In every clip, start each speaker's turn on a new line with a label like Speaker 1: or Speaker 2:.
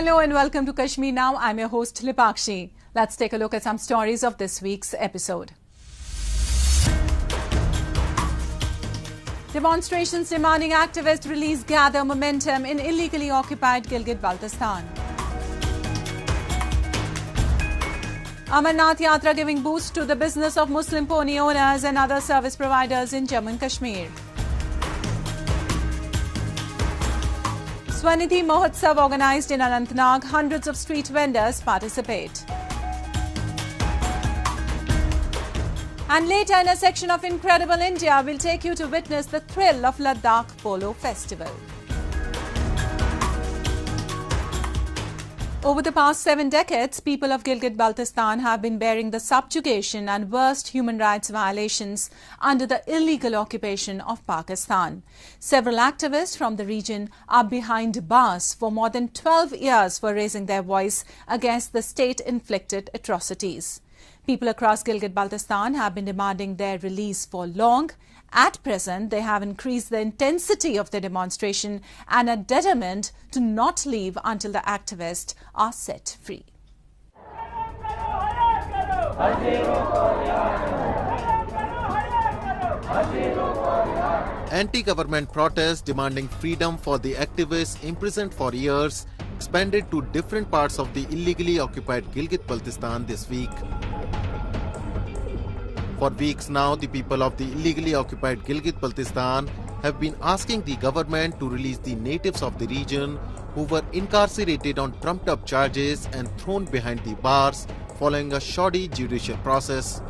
Speaker 1: Hello and welcome to Kashmir Now. I'm your host Lipakshi. Let's take a look at some stories of this week's episode. Demonstrations demanding activist release gather momentum in illegally occupied Gilgit-Baltistan. Amarnath Yatra giving boost to the business of Muslim pony owners and other service providers in Jammu and Kashmir. Swanidhi Mahotsav organised in Anantnag, hundreds of street vendors participate. And later in a section of Incredible India, we'll take you to witness the thrill of Ladakh Polo Festival. Over the past 7 decades, people of Gilgit-Baltistan have been bearing the subjugation and worst human rights violations under the illegal occupation of Pakistan. Several activists from the region are behind bars for more than 12 years for raising their voice against the state-inflicted atrocities. People across Gilgit-Baltistan have been demanding their release for long. At present, they have increased the intensity of the demonstration and are determined to not leave until the activists are set free.
Speaker 2: Anti-government protests demanding freedom for the activists imprisoned for years expanded to different parts of the illegally occupied Gilgit-Baltistan this week. For weeks now, the people of the illegally occupied Gilgit-Baltistan have been asking the government to release the natives of the region who were incarcerated on trumped-up charges and thrown behind the bars following a shoddy judicial process.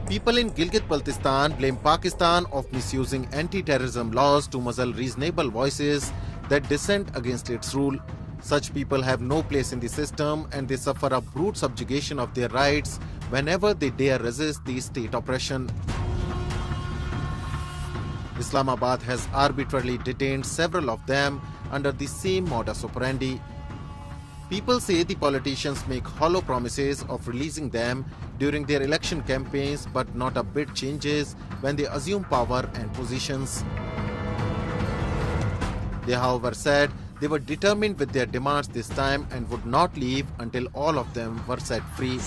Speaker 2: People in Gilgit-Baltistan blame Pakistan of misusing anti-terrorism laws to muzzle reasonable voices that dissent against its rule. Such people have no place in the system and they suffer a brute subjugation of their rights whenever they dare resist the state oppression. Islamabad has arbitrarily detained several of them under the same modus operandi. People say the politicians make hollow promises of releasing them during their election campaigns, but not a bit changes when they assume power and positions. They, however, said they were determined with their demands this time and would not leave until all of them were set free.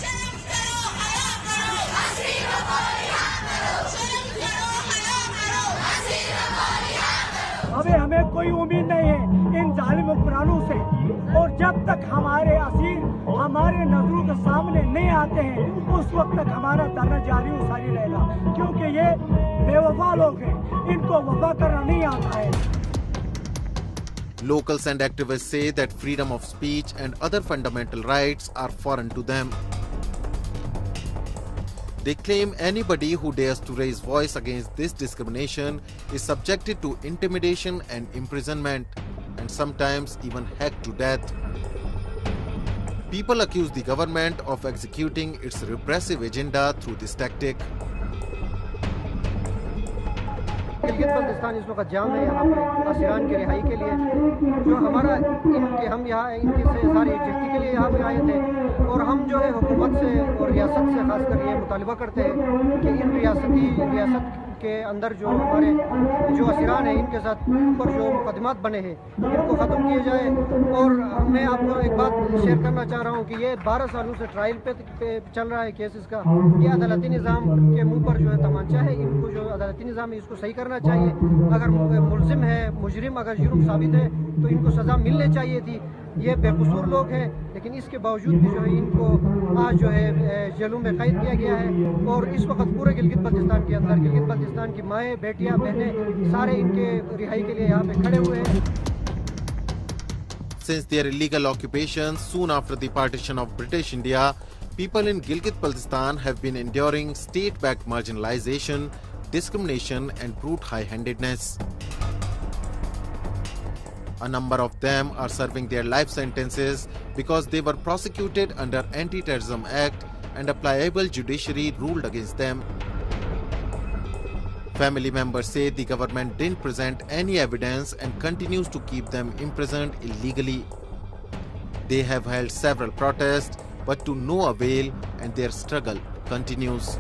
Speaker 3: हमें कोई उम्मीद नहीं है इन जालिम हुक्मरानों से और जब तक हमारे असीर हमारे नजरों के सामने नहीं आते हैं उस वक्त तक हमारा धरना जारी और सारी रहेगा क्योंकि ये बेवफा लोग हैं इनको वफा करना नहीं आता है.
Speaker 2: Locals and activists say that freedom of speech and other fundamental rights are foreign to them. They claim anybody who dares to raise voice against this discrimination is subjected to intimidation and imprisonment, and sometimes even hacked to death. People accuse the government of executing its repressive agenda through this tactic.
Speaker 4: Gilgit-Baltistan इस वक्त जाम है यहाँ पर असीरान की रिहाई के लिए जो हमारा हम यहाँ इनके से सारी यकजहती के लिए यहाँ पे आए थे और हम जो है हुकूमत से और रियासत से खासकर ये मुतालिबा करते हैं कि इन रियासत के अंदर जो हमारे जो असीरान हैं इनके साथ ऊपर जो मुकदमात बने हैं इनको ख़त्म किए जाए. और मैं आपको एक बात शेयर करना चाह रहा हूँ कि ये 12 सालों से ट्रायल पे चल रहा है केस इसका. ये अदालती निज़ाम के मुंह पर जो है तमांचा है. इनको जो अदालती निज़ाम है इसको सही करना चाहिए. अगर मुलजिम है मुजरिम अगर जुर्म साबित है तो इनको सज़ा मिलनी चाहिए थी. ये बेकसूर लोग हैं लेकिन इसके बावजूद भी जो है इनको आज जो है जेलों में कैद किया गया है. और इस वक्त पूरे गिलगित-बल्तिस्तान के अंदर गिलगित-बल्तिस्तान की माएँ बेटियाँ बहनें सारे इनके रिहाई के लिए यहाँ पे खड़े हुए हैं.
Speaker 2: Since their illegal occupation soon after the partition of British India, people in Gilgit-Baltistan have been enduring state-backed marginalization, discrimination and brute high-handedness. A number of them are serving their life sentences because they were prosecuted under Anti-Terrorism Act and a pliable judiciary ruled against them. Family members say the government didn't present any evidence and continues to keep them imprisoned illegally. They have held several protests, but to no avail, and their struggle continues.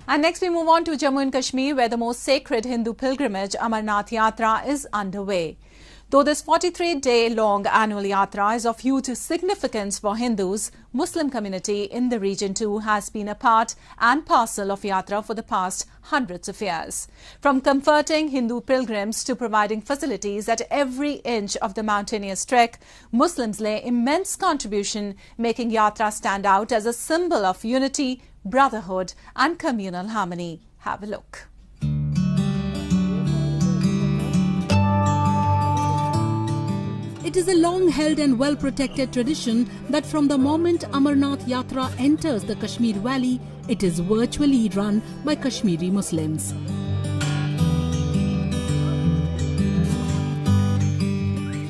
Speaker 1: And next we move on to Jammu and Kashmir, where the most sacred Hindu pilgrimage Amarnath Yatra is underway. Though this 43-day-long annual yatra is of huge significance for Hindus, Muslim community in the region too has been a part and parcel of yatra for the past hundreds of years. From comforting Hindu pilgrims to providing facilities at every inch of the mountainous trek, Muslims lay immense contribution, making yatra stand out as a symbol of unity, brotherhood and communal harmony. Have a look.
Speaker 5: It is a long-held and well-protected tradition that from the moment Amarnath Yatra enters the Kashmir Valley, it is virtually run by Kashmiri Muslims.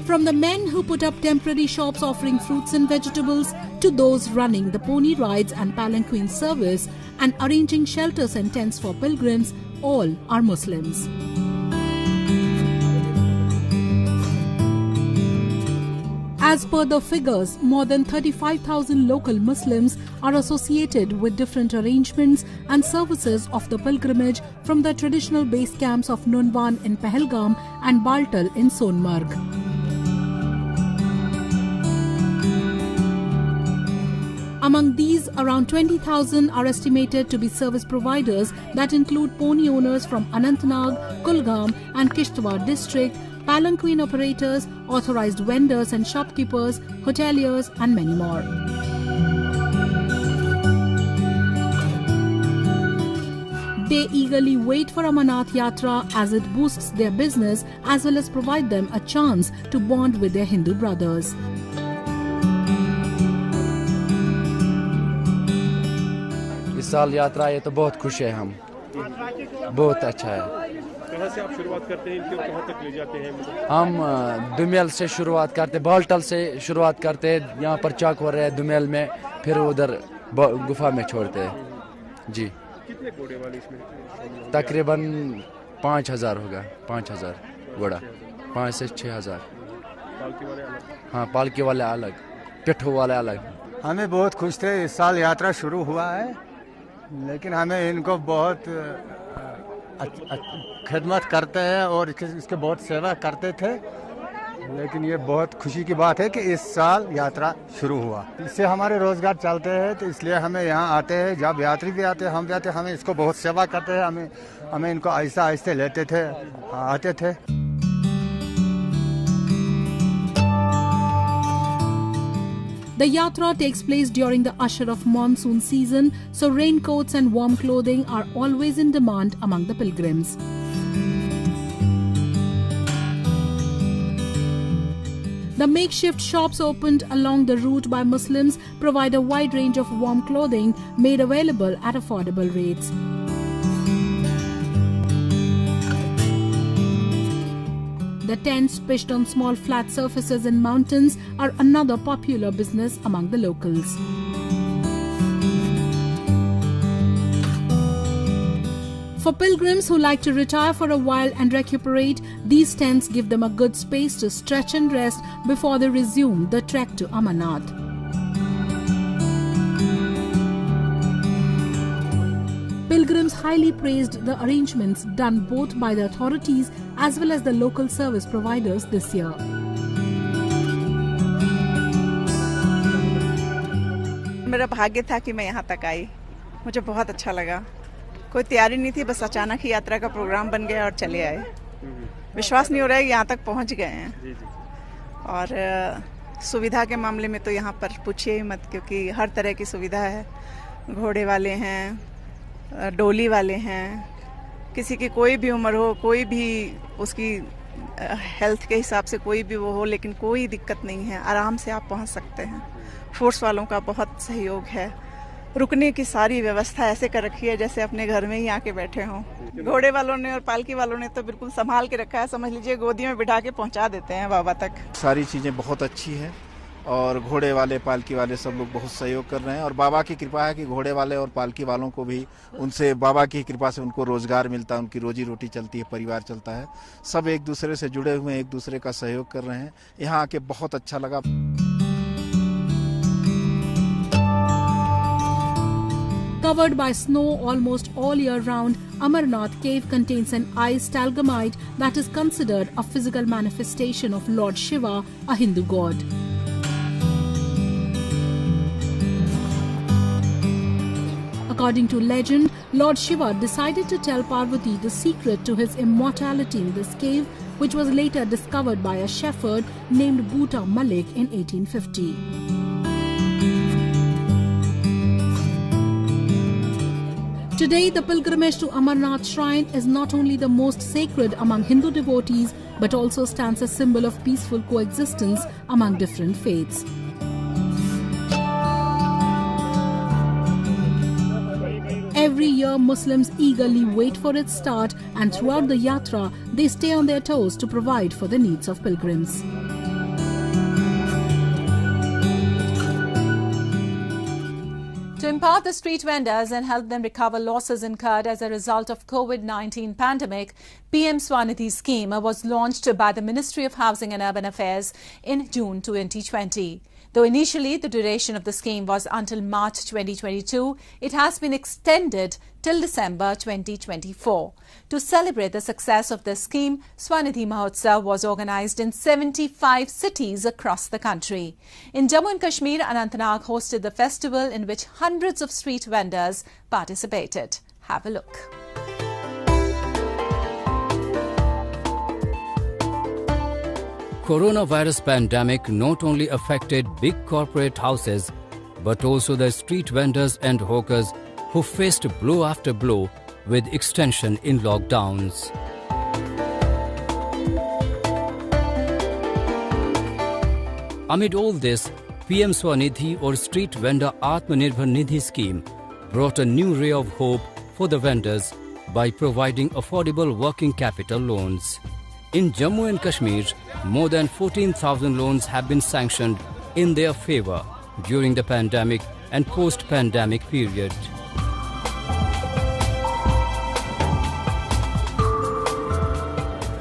Speaker 5: From the men who put up temporary shops offering fruits and vegetables to those running the pony rides and palanquin service and arranging shelters and tents for pilgrims, all are Muslims. As per the figures, more than 35,000 local Muslims are associated with different arrangements and services of the pilgrimage from the traditional base camps of Nunwan in Pahalgam and Baltal in Sonmarg. Among these, around 20,000 are estimated to be service providers that include pony owners from Anantnag, Kulgam and Kishtwar district, palanquin operators, authorized vendors and shopkeepers, hoteliers and many more. They eagerly wait for Amarnath Yatra as it boosts their business as well as provide them a chance to bond with their Hindu brothers.
Speaker 6: इस साल यात्रा है तो बहुत खुश है हम, बहुत अच्छा है।
Speaker 7: कहाँ से आप शुरुआत करते हैं, इनके कहाँ तक ले जाते हैं?
Speaker 6: हम दुमेल से शुरुआत करते, बाल्टल से शुरुआत करते, यहाँ पर चौक हो रहा है दुमेल में, फिर उधर गुफा में छोड़ते हैं। जी।
Speaker 7: कितने घोड़े वाले इसमें?
Speaker 6: तकरीबन 5,000 होगा, 5,000 घोड़ा, 5 से 6,000।
Speaker 7: पालकी वाले अलग?
Speaker 6: हाँ, पालकी वाले अलग, पिट्ठू वाले अलग।
Speaker 8: हमें बहुत खुश थे, इस साल यात्रा शुरू हुआ है, लेकिन हमें इनको बहुत खिदमत करते हैं और इसके बहुत सेवा करते थे, लेकिन ये बहुत खुशी की बात है कि इस साल यात्रा शुरू हुआ। इससे हमारे रोजगार चलते हैं, तो इसलिए हमें यहाँ आते हैं, जब यात्री भी आते हैं, हम भी आते हैं, हमें इसको बहुत सेवा करते हैं, हमें इनको आहिस्ते आहिस्ते लेते थे, आते थे।
Speaker 5: The yatra takes place during the usher of monsoon season, so raincoats and warm clothing are always in demand among the pilgrims. The makeshift shops opened along the route by Muslims provide a wide range of warm clothing made available at affordable rates. The tents pitched on small flat surfaces in mountains are another popular business among the locals. For pilgrims who like to retire for a while and recuperate, these tents give them a good space to stretch and rest before they resume the trek to Amarnath. Pilgrims highly praised the arrangements done both by the authorities as well as the local service providers this year.
Speaker 9: मेरा भाग्य था कि मैं यहाँ तक आई, मुझे बहुत अच्छा लगा। कोई तैयारी नहीं थी, बस अचानक ही यात्रा का प्रोग्राम बन गया और चले आए। विश्वास नहीं हो रहा है कि यहाँ तक पहुँच गए हैं। और सुविधा के मामले में तो यहाँ पर पूछिए ही मत, क्योंकि हर तरह की सुविधा है। घोड़े वाले हैं, डोली वाले हैं, किसी की कोई भी उम्र हो, कोई भी उसकी हेल्थ के हिसाब से कोई भी वो हो, लेकिन कोई दिक्कत नहीं है, आराम से आप पहुंच सकते हैं। फोर्स वालों का बहुत सहयोग है, रुकने की सारी व्यवस्था ऐसे कर रखी है जैसे अपने घर में ही आके बैठे हों। घोड़े वालों ने और पालकी वालों ने तो बिल्कुल संभाल के रखा है, समझ लीजिए गोदी में बिठा के पहुंचा देते हैं बाबा तक।
Speaker 10: सारी चीज़ें बहुत अच्छी है और घोड़े वाले पालकी वाले सब लोग बहुत सहयोग कर रहे हैं और बाबा की कृपा है कि घोड़े वाले और पालकी वालों को भी उनसे बाबा की कृपा से उनको रोजगार मिलता है, उनकी रोजी रोटी चलती है, परिवार चलता है। सब एक दूसरे से जुड़े हुए हैं, एक दूसरे का सहयोग कर रहे हैं। यहाँ आके बहुत अच्छा लगा।
Speaker 5: Covered by snow almost all year round, Amarnath cave contains an ice stalagmite that is considered a physical manifestation of Lord Shiva, a Hindu god. According to legend, Lord Shiva decided to tell Parvati the secret to his immortality in this cave, which was later discovered by a shepherd named Bhuta Malik in 1850. Today, the pilgrimage to Amarnath Shrine is not only the most sacred among Hindu devotees, but also stands a symbol of peaceful coexistence among different faiths. Every year, Muslims eagerly wait for its start, and throughout the yatra, they stay on their toes to provide for the needs of pilgrims.
Speaker 1: To empower the street vendors and help them recover losses incurred as a result of COVID-19 pandemic, PM Swanidhi scheme was launched by the Ministry of Housing and Urban Affairs in June 2020. Though initially the duration of the scheme was until March 2022, it has been extended till December 2024. To celebrate the success of the scheme, Swanidhi Mahotsav was organized in 75 cities across the country. In Jammu and Kashmir, Anantnag hosted the festival in which hundreds of street vendors participated. Have a look.
Speaker 11: Coronavirus pandemic not only affected big corporate houses, but also the street vendors and hawkers who faced blow after blow with extension in lockdowns. Amid all this, PM Swanidhi or Street Vendor Atmanirbhar Nidhi scheme brought a new ray of hope for the vendors by providing affordable working capital loans. In Jammu and Kashmir, more than 14,000 loans have been sanctioned in their favor during the pandemic and post-pandemic period.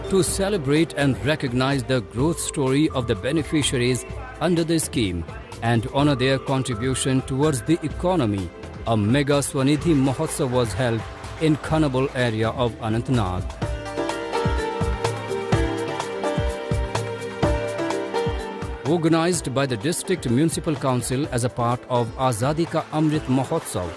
Speaker 11: To celebrate and recognize the growth story of the beneficiaries under the scheme and honor their contribution towards the economy, a mega Swanidhi Mahotsav was held in Khanabal area of Anantnag. Organized by the District Municipal Council as a part of Azadi Ka Amrit Mahotsav,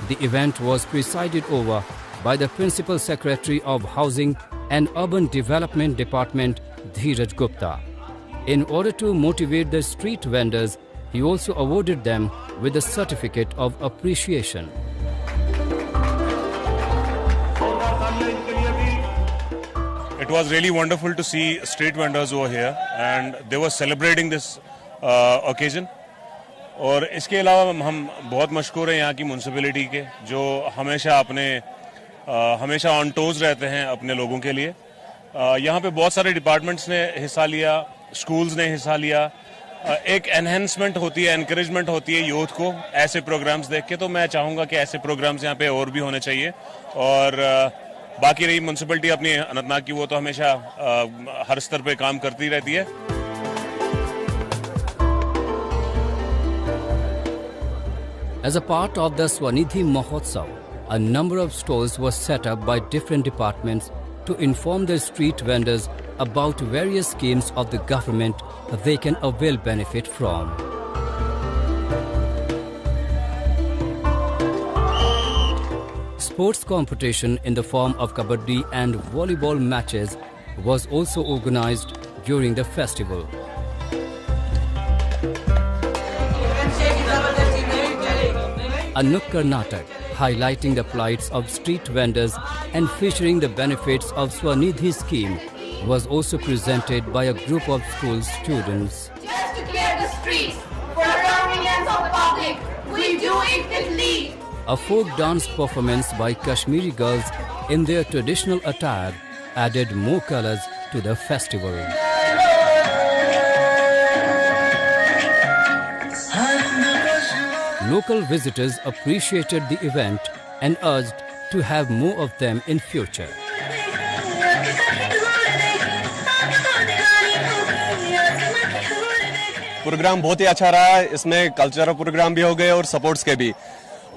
Speaker 11: the event was presided over by the Principal Secretary of Housing and Urban Development Department, Dheeraj Gupta. In order to motivate the street vendors, he also awarded them with a certificate of appreciation.
Speaker 12: It was really wonderful to see street vendors over here and they were celebrating this occasion. और इसके अलावा हम बहुत मशकूर हैं यहाँ की municipality के जो हमेशा ऑन टोज रहते हैं अपने लोगों के लिए. यहाँ पे बहुत सारे डिपार्टमेंट्स ने हिस्सा लिया, स्कूल्स ने हिस्सा लिया. एक एनहेंसमेंट होती है, एनकरेजमेंट होती है यूथ को ऐसे प्रोग्राम्स देख के. तो मैं चाहूँगा कि ऐसे प्रोग्राम्स यहाँ पे और भी होने चाहिए. और बाकी रही म्यूनसिपैलिटी अपनी अनंतनाग की, वो तो हमेशा हर स्तर पे काम करती रहती है.
Speaker 11: As a part of the Swanidhi Mahotsav, a number of stalls were set up by different departments to inform the street vendors about various schemes of the government they can avail benefit from. Sports competition in the form of kabaddi and volleyball matches was also organized during the festival. A Nukkar Natak highlighting the plights of street vendors and featuring the benefits of Swanidhi scheme was also presented by a group of school students.
Speaker 13: Just to clear the streets for the convenience of the public, we do it with leave.
Speaker 11: A folk dance performance by Kashmiri girls in their traditional attire added more colors to the festival. Local visitors appreciated the event and urged to have more of them in future.
Speaker 14: Program बहुत ही अच्छा रहा. इसमें cultural programme भी हो गए और supports के भी.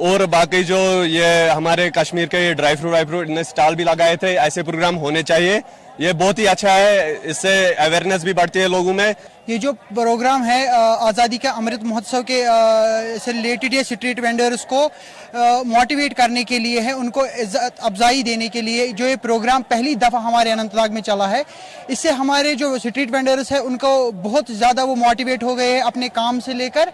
Speaker 14: और बाकी जो ये हमारे कश्मीर के ड्राई फ्रूट ने स्टॉल भी लगाए थे, ऐसे प्रोग्राम होने चाहिए। ये बहुत ही अच्छा है, इससे अवेयरनेस भी बढ़ती है लोगों में।
Speaker 15: ये जो प्रोग्राम है आज़ादी का अमृत महोत्सव के से रिलेटेड ये स्ट्रीट वेंडर्स को मोटिवेट करने के लिए है, उनको इज्जत अफजाई देने के लिए जो ये प्रोग्राम पहली दफ़ा हमारे अनंतनाग में चला है। इससे हमारे जो स्ट्रीट वेंडर्स है उनको बहुत ज़्यादा वो मोटिवेट हो गए हैं अपने काम से लेकर,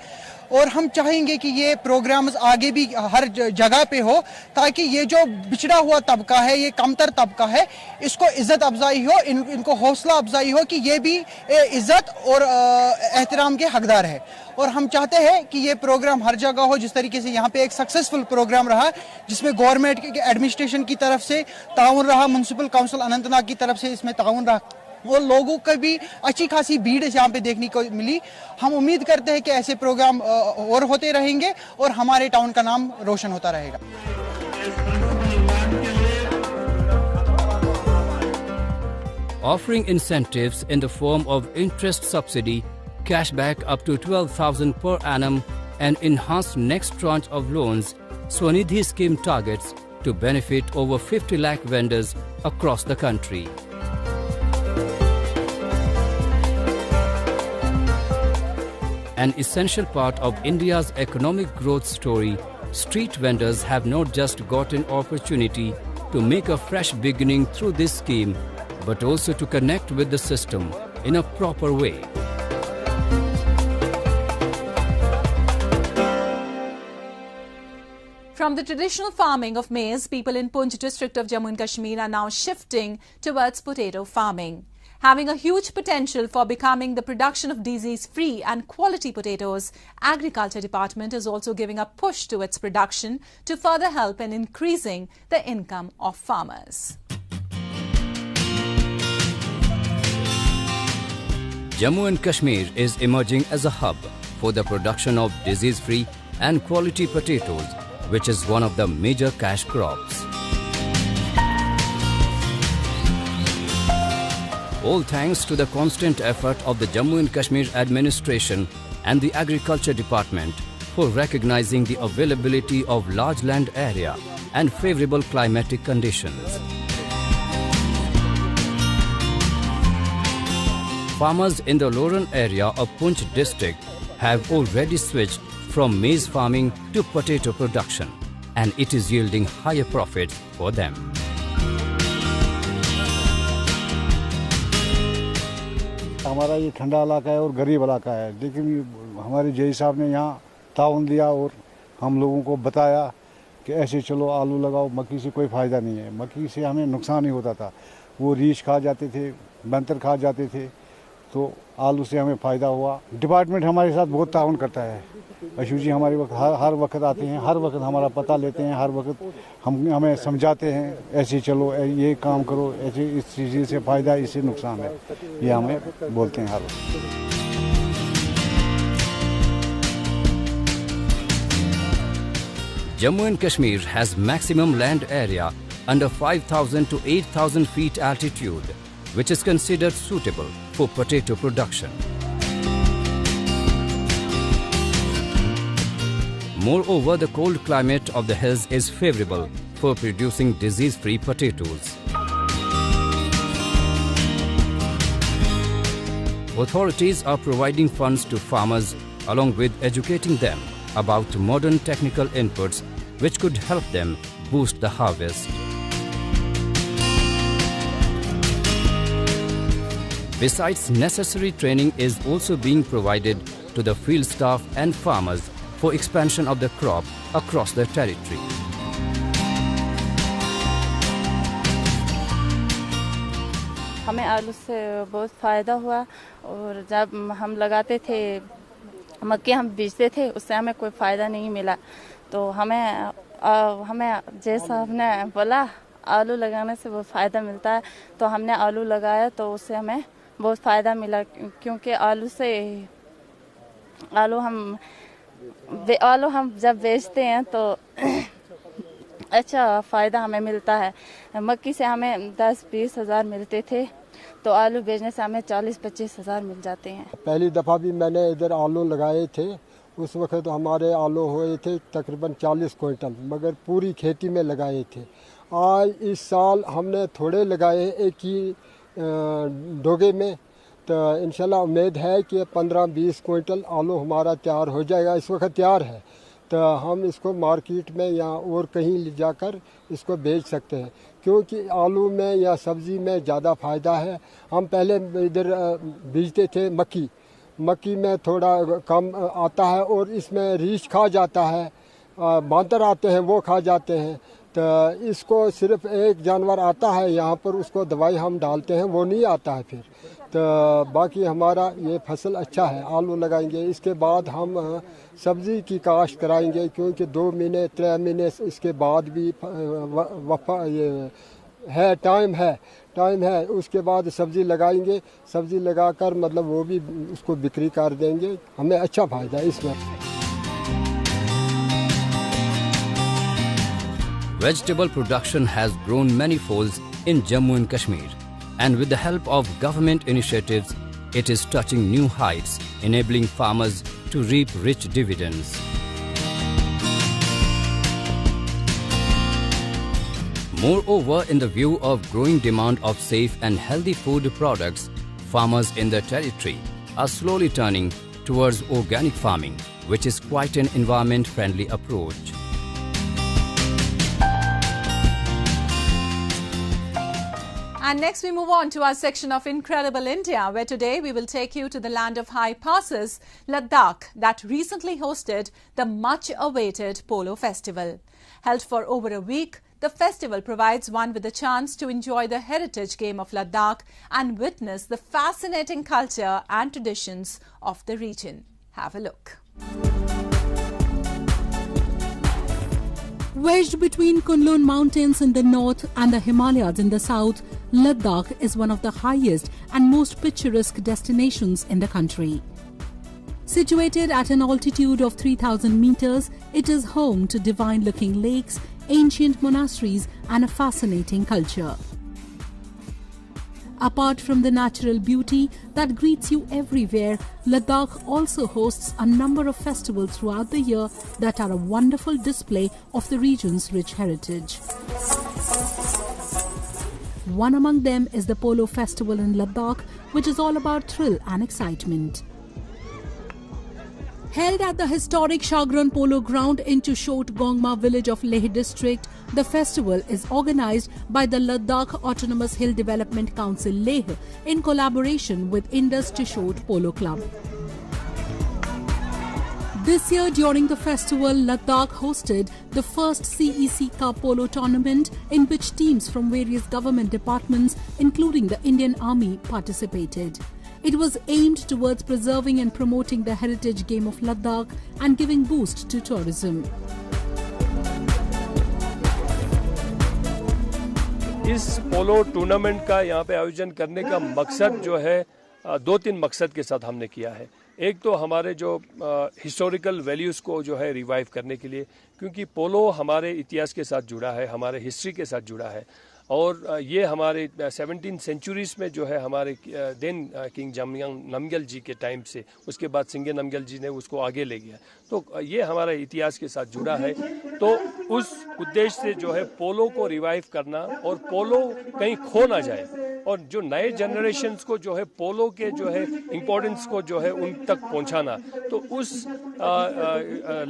Speaker 15: और हम चाहेंगे कि ये प्रोग्राम्स आगे भी हर जगह पे हो, ताकि ये जो बिछड़ा हुआ तबका है, ये कमतर तबका है, इसको इज्जत अफजाई हो, इनको हौसला अफजाई हो कि ये भी इज्जत और एहतराम के हकदार है। और हम चाहते हैं कि ये प्रोग्राम हर जगह हो, जिस तरीके से यहाँ पे एक सक्सेसफुल प्रोग्राम रहा जिसमें गवर्नमेंट के एडमिनिस्ट्रेशन की तरफ से ताउन रहा, म्युनिसिपल काउंसिल अनंतनाग की तरफ से इसमें ताउन रहा, और लोगों को भी अच्छी खासी भीड़ यहाँ पे देखने को मिली। हम उम्मीद करते हैं कि ऐसे प्रोग्राम और होते रहेंगे और हमारे टाउन का नाम रोशन होता रहेगा।
Speaker 11: Offering incentives in the form of interest subsidy, cashback up to 12,000 per annum and enhanced next tranche of loans, Swanidhi scheme targets to benefit over 50 lakh vendors across the country. An essential part of India's economic growth story, street vendors have not just got an opportunity to make a fresh beginning through this scheme, but also to connect with the system in a proper way.
Speaker 1: From the traditional farming of maize, people in Poonch district of Jammu and Kashmir are now shifting towards potato farming. Having a huge potential for becoming the production of disease-free and quality potatoes, Agriculture Department is also giving a push to its production to further help in increasing the income of farmers.
Speaker 11: Jammu and Kashmir is emerging as a hub for the production of disease-free and quality potatoes, which is one of the major cash crops. All thanks to the constant effort of the Jammu and Kashmir administration and the Agriculture Department for recognizing the availability of large land area and favorable climatic conditions. Farmers in the Loran area of Poonch district have already switched from maize farming to potato production, and it is yielding higher profits for them.
Speaker 8: हमारा ये ठंडा इलाका है और गरीब इलाका है, लेकिन हमारे जेई साहब ने यहाँ ताउन दिया और हम लोगों को बताया कि ऐसे चलो आलू लगाओ, मक्की से कोई फ़ायदा नहीं है, मक्की से हमें नुकसान ही होता था, वो रीछ खा जाते थे, बंतर खा जाते थे, तो आलू से हमें फ़ायदा हुआ। डिपार्टमेंट हमारे साथ बहुत ताउन करता है, अशू जी हमारे वक्त हर वक्त आते हैं, हर वक्त हमारा पता लेते हैं, हर वक्त हमें समझाते हैं ऐसे चलो, ये काम करो, ऐसे इस चीज़ से फ़ायदा, इससे नुकसान है, ये हमें बोलते हैं हर वक्त।
Speaker 11: Jammu and Kashmir has maximum land area under 5,000 to 8,000 feet altitude, which is considered suitable for potato production. Moreover, the cold climate of the hills is favorable for producing disease-free potatoes. Authorities are providing funds to farmers along with educating them about modern technical inputs which could help them boost the harvest. Besides, necessary training is also being provided to the field staff and farmers for expansion of the crop across the territory.
Speaker 16: हमें आलू से बहुत फ़ायदा हुआ, और जब हम लगाते थे मक्के हम बीजते थे, उससे हमें कोई फ़ायदा नहीं मिला, तो हमें जैसा हमने बोला आलू लगाने से बहुत फ़ायदा मिलता है, तो हमने आलू लगाया तो उससे हमें बहुत फ़ायदा मिला, क्योंकि आलू हम जब बेचते हैं तो अच्छा फ़ायदा हमें मिलता है। मक्की से हमें 10-20 हज़ार मिलते थे, तो आलू बेचने से हमें 40-25 हज़ार मिल जाते हैं।
Speaker 17: पहली दफ़ा भी मैंने इधर आलू लगाए थे उस वक्त हमारे आलू हुए थे तकरीबन 40 क्विंटल, मगर पूरी खेती में लगाए थे। आज इस साल हमने थोड़े लगाए एक ही डोगे में, तो इंशाल्लाह उम्मीद है कि 15-20 क्विंटल आलू हमारा तैयार हो जाएगा। इस वक्त तैयार है, तो हम इसको मार्केट में या और कहीं ले जाकर इसको बेच सकते हैं, क्योंकि आलू में या सब्ज़ी में ज़्यादा फ़ायदा है। हम पहले इधर बीजते थे मक्की में थोड़ा कम आता है और इसमें रीछ खा जाता है, बांदर आते हैं वो खा जाते हैं। तो इसको सिर्फ एक जानवर आता है यहाँ पर, उसको दवाई हम डालते हैं, वो नहीं आता है फिर। तो बाकी हमारा ये फसल अच्छा है, आलू लगाएंगे, इसके बाद हम सब्ज़ी की काश्त कराएंगे, क्योंकि 2 महीने 3 महीने इसके बाद भी ये है टाइम है उसके बाद सब्ज़ी लगाएंगे। सब्ज़ी लगाकर मतलब वो भी उसको बिक्री कर देंगे, हमें अच्छा फ़ायदा है इसमें।
Speaker 11: Vegetable production has grown many folds in Jammu and Kashmir, and with the help of government initiatives, it is touching new heights, enabling farmers to reap rich dividends. Moreover, in the view of growing demand of safe and healthy food products, farmers in the territory are slowly turning towards organic farming, which is quite an environment-friendly approach.
Speaker 1: And next we move on to our section of Incredible India, where today we will take you to the land of high passes, Ladakh, that recently hosted the much-awaited Polo Festival. Held for over a week, the festival provides one with a chance to enjoy the heritage game of Ladakh and witness the fascinating culture and traditions of the region. Have a look.
Speaker 5: Wedged between Kunlun Mountains in the north and the Himalayas in the south, Ladakh is one of the highest and most picturesque destinations in the country. Situated at an altitude of 3,000 meters, it is home to divine-looking lakes, ancient monasteries and a fascinating culture. Apart from the natural beauty that greets you everywhere, Ladakh also hosts a number of festivals throughout the year that are a wonderful display of the region's rich heritage. One among them is the Polo Festival in Ladakh, which is all about thrill and excitement. Held at the historic Shagran Polo Ground in Chushot Gongma village of Leh district, the festival is organised by the Ladakh Autonomous Hill Development Council Leh in collaboration with Indus Chushot Polo Club. This year during the festival, Ladakh hosted the first CEC Cup Polo tournament in which teams from various government departments including the Indian Army participated. It was aimed towards preserving and promoting the heritage game of Ladakh and giving boost to tourism.
Speaker 7: इस polo tournament का यहाँ पे आयोजन करने का मकसद जो है 2-3 मकसद के साथ हमने किया है। एक तो हमारे जो हिस्टोरिकल वैल्यूज़ को जो है रिवाइव करने के लिए, क्योंकि पोलो हमारे इतिहास के साथ जुड़ा है, हमारे हिस्ट्री के साथ जुड़ा है और ये हमारे 17th सेंचुरीज़ में जो है हमारे देन किंग जमयांग नमग्यल जी के टाइम से, उसके बाद सिंगे नमग्यल जी ने उसको आगे ले गया, तो ये हमारे इतिहास के साथ जुड़ा है। तो उस उद्देश्य से जो है पोलो को रिवाइव करना और पोलो कहीं खो ना जाए और जो नए जनरेशन्स को जो है पोलो के जो है इम्पोर्टेंस को जो है उन तक पहुंचाना, तो उस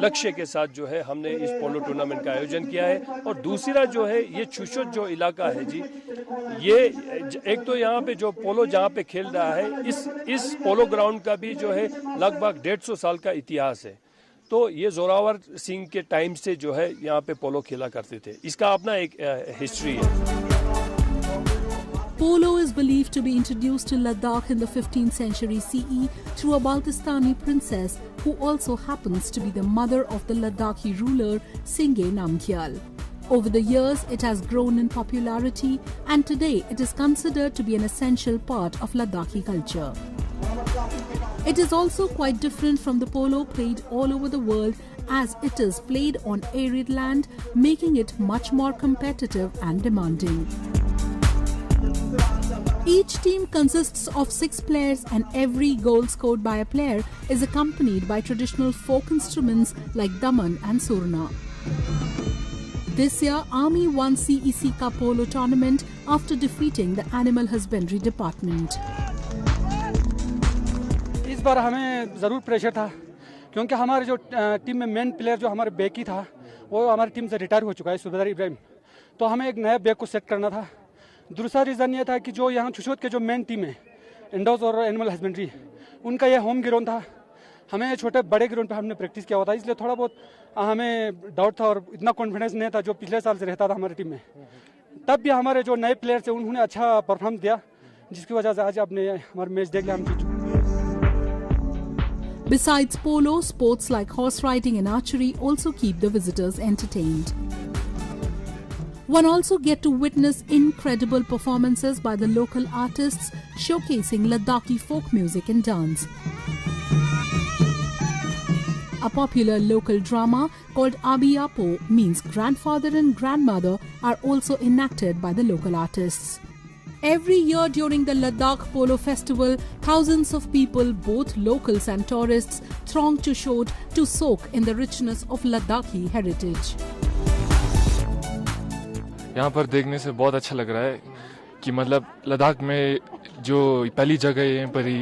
Speaker 7: लक्ष्य के साथ जो है हमने इस पोलो टूर्नामेंट का आयोजन किया है। और दूसरा जो है ये छुशोत जो इलाका है जी, ये एक तो यहाँ पे जो पोलो जहाँ पे खेल रहा है इस पोलो ग्राउंड का भी जो है लगभग 150 साल का इतिहास है। तो ये जोरावर सिंह के टाइम से जो है यहाँ पे पोलो खेला करते थे, इसका अपना एक हिस्ट्री है।
Speaker 5: Polo is believed to be introduced to Ladakh in the 15th century CE through a Baltistani princess who also happens to be the mother of the Ladakhi ruler Singye Namgyal. Over the years, it has grown in popularity and today it is considered to be an essential part of Ladakhi culture. It is also quite different from the polo played all over the world as it is played on arid land, making it much more competitive and demanding. Each team consists of 6 players and every goal scored by a player is accompanied by traditional folk instruments like daman and surna. This year, Army won CEC Cup Polo tournament after defeating the Animal Husbandry Department.
Speaker 18: इस बार हमें ज़रूर pressure था क्योंकि हमारे जो team में main player जो हमारे बैकी था वो हमारी टीम से रिटायर हो चुका है, सुबेदार इब्राहिम। तो हमें एक नया बैक को सेट करना था। दूसरा रीज़न ये था कि जो यहाँ छुशोत के जो मेन टीम है इंडोर्स और एनिमल हस्बेंड्री, उनका ये होम ग्राउंड था। हमें छोटे बड़े ग्राउंड पे हमने प्रैक्टिस किया हुआ था, इसलिए थोड़ा बहुत हमें डाउट था और इतना कॉन्फिडेंस नहीं था जो पिछले साल से रहता था हमारी टीम में। तब भी हमारे जो नए प्लेयर्स थे उन्होंने अच्छा परफॉर्म दिया, जिसकी वजह से आज आपने हमारे मैच देख लिया, हम जीत चुके।
Speaker 5: Besides polo, sports like horse riding and archery also keep the visitors entertained. One also get to witness incredible performances by the local artists showcasing Ladakhi folk music and dance. A popular local drama called Abiyapo means grandfather and grandmother are also enacted by the local artists. Every year during the Ladakh Polo Festival, thousands of people, both locals and tourists, throng to Shod to soak in the richness of Ladakhi heritage.
Speaker 19: यहाँ पर देखने से बहुत अच्छा लग रहा है कि मतलब लद्दाख में जो पहली जगह यहीं पर ही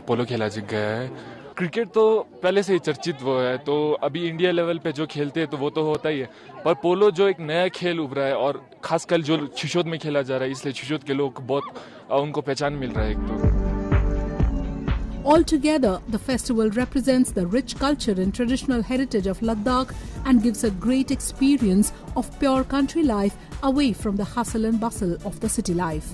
Speaker 19: पोलो खेला गया है। क्रिकेट तो पहले से ही चर्चित वो है, तो अभी इंडिया लेवल पे जो खेलते हैं तो वो तो होता ही है, पर पोलो जो एक नया खेल उभरा है और खासकर जो छुशोद में खेला जा रहा है, इसलिए छुशोद के लोग बहुत उनको पहचान मिल रहा है एक तो।
Speaker 5: Altogether, the festival represents the rich culture and traditional heritage of Ladakh and gives a great experience of pure country life away from the hustle and bustle of the city life.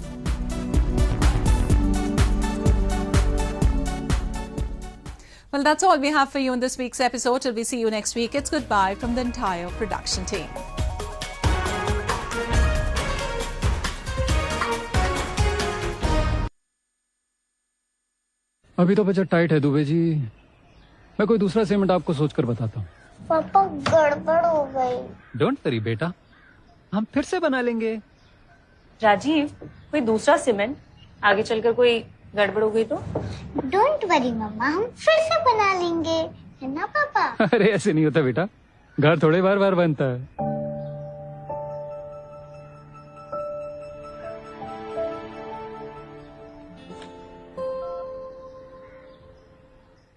Speaker 1: Well, that's all we have for you in this week's episode. Till we see you next week, it's goodbye from the entire production team.
Speaker 20: अभी तो budget tight है दुबे जी, मैं कोई दूसरा cement आपको सोचकर बताता हूँ।
Speaker 21: पापा गड़बड़ हो गई।
Speaker 20: डोंट वरी बेटा, हम फिर से बना लेंगे।
Speaker 22: राजीव, कोई दूसरा सीमेंट आगे चलकर कोई गड़बड़ हो गई तो?
Speaker 21: डोंट वरी मम्मा, हम फिर से बना लेंगे, है ना पापा?
Speaker 20: अरे ऐसे नहीं होता बेटा, घर थोड़े बार बार बनता है।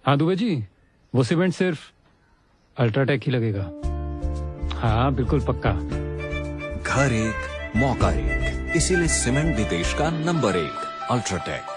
Speaker 20: हाँ दुबे जी, वो सीमेंट सिर्फ अल्ट्राटेक ही लगेगा। हाँ बिल्कुल पक्का।
Speaker 23: घर एक मौका एक, इसीलिए सीमेंट भी देश का नंबर 1 अल्ट्राटेक।